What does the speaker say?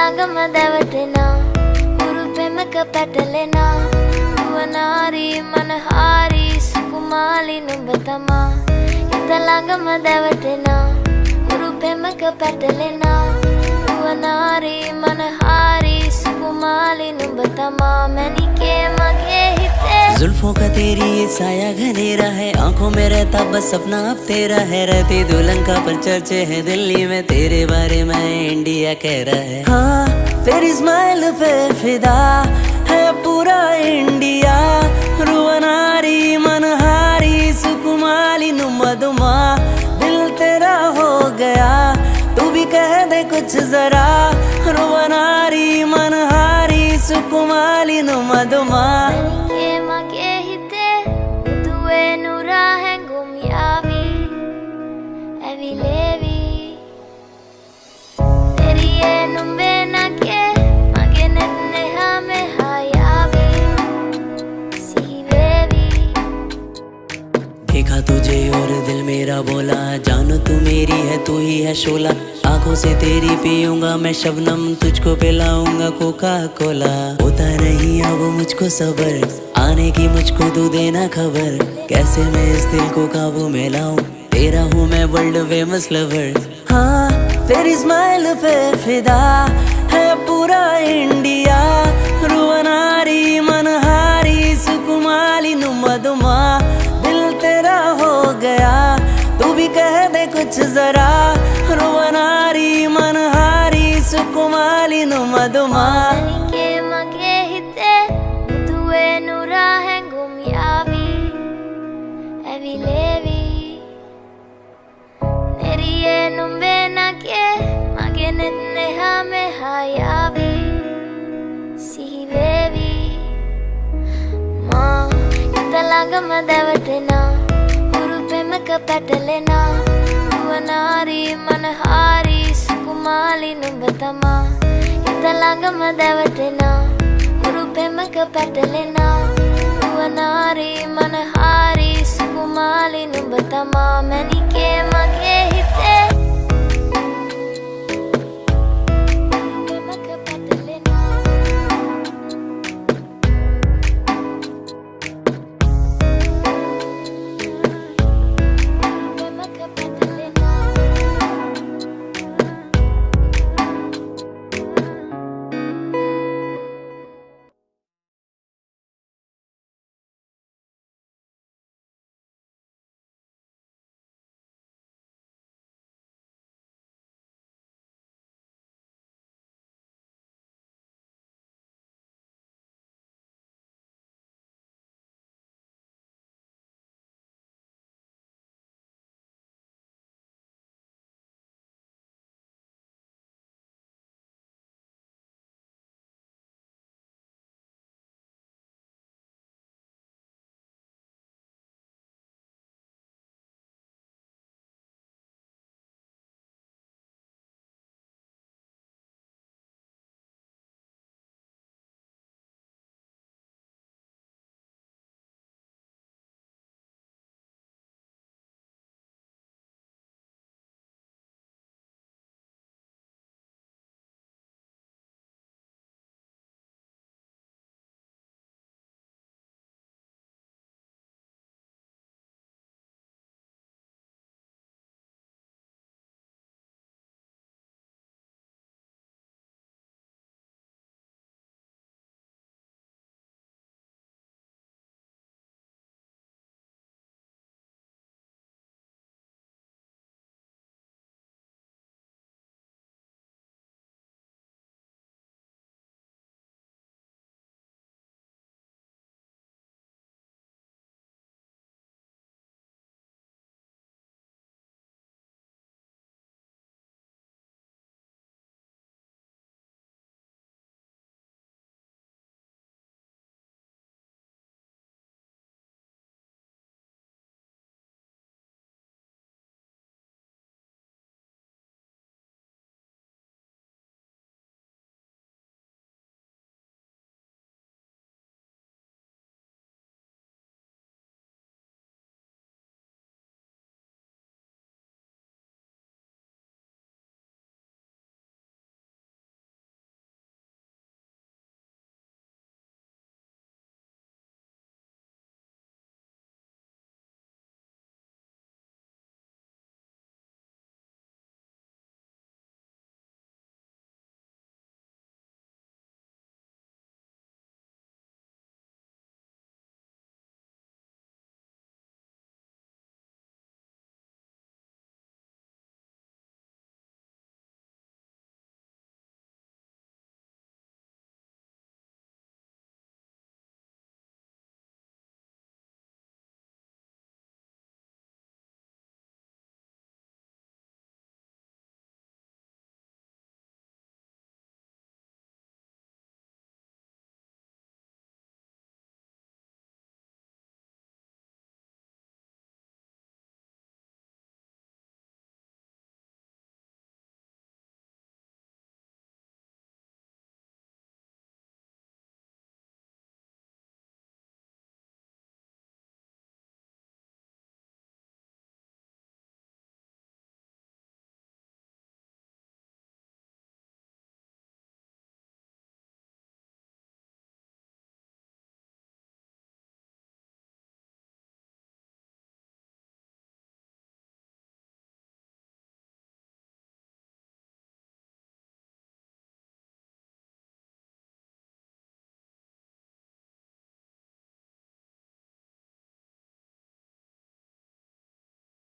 ළඟම දැවටෙනා උරුපෙමක පැටලෙනා නුවනාරී මනහාරී සුකුමාලි නුඹ තමා හිත ළඟම දැවටෙනා උරුපෙමක පැටලෙනා නුවනාරී මනහාරී सुकुमाली नुඹ तमा मैनिके मगे हिते जुल्फों का तेरी ये साया घनेरा है, आंखों में रहता बस सपना अब तेरा है। रहती दुल्हन का पर चर्चे है दिल्ली में, तेरे बारे में इंडिया कह रहा है। हाँ तेरी स्माइल पे फिदा है पूरा इंडिया, रुवनारी मनहारी सुकुमाली नुम्बदुमा दिल तेरा हो गया, तू भी कह दे कुछ जरा। रुवनारी मनहारी सुकुमाली नुम्बदुमा मैनिके मगे हिते तुए नुरा है गुमियावी एविलेवी तेरी ये नुम्बे नगे मगे नन्ने हमें हायावी सीवेवी। देखा तुझे और दिल मेरा बोला, जानो तू मेरी है तू ही है शोला। आंखों से तेरी पीऊंगा मैं शबनम, तुझको पिलाऊंगा कोका कोला। होता नहीं अब मुझको सबर, आने की मुझको तू देना खबर। कैसे मैं इस दिल को काबू में लाऊं, तेरा हूँ मैं वर्ल्ड फेमस लवर। हाँ तेरी स्माइल पे फिदा है पूरा इंडिया, रुवनारी मनहारी सुकुमाली नुम्बदुमा दिल तेरा हो गया, तू भी कह दे कुछ जरा। रुवनारी मनहारी सुकुमाली नुम्बदुमा मैनिके मगे हिते तुए नुरा है गुमियावी एविलेवी तेरी ये नुम्बे नगे मगे नन्ने हमें हायावी सीवेवी। माँ හිත ළඟම දැවටෙනා උරුපෙමක පැටලෙනා නුවනාරී මනහාරී සුකුමාලි නුඹ තමා හිත ළඟම දැවටෙනා උරුපෙමක පැටලෙනා නුවනාරී මනහාරී සුකුමාලි නුඹ තමා मैनिके मगे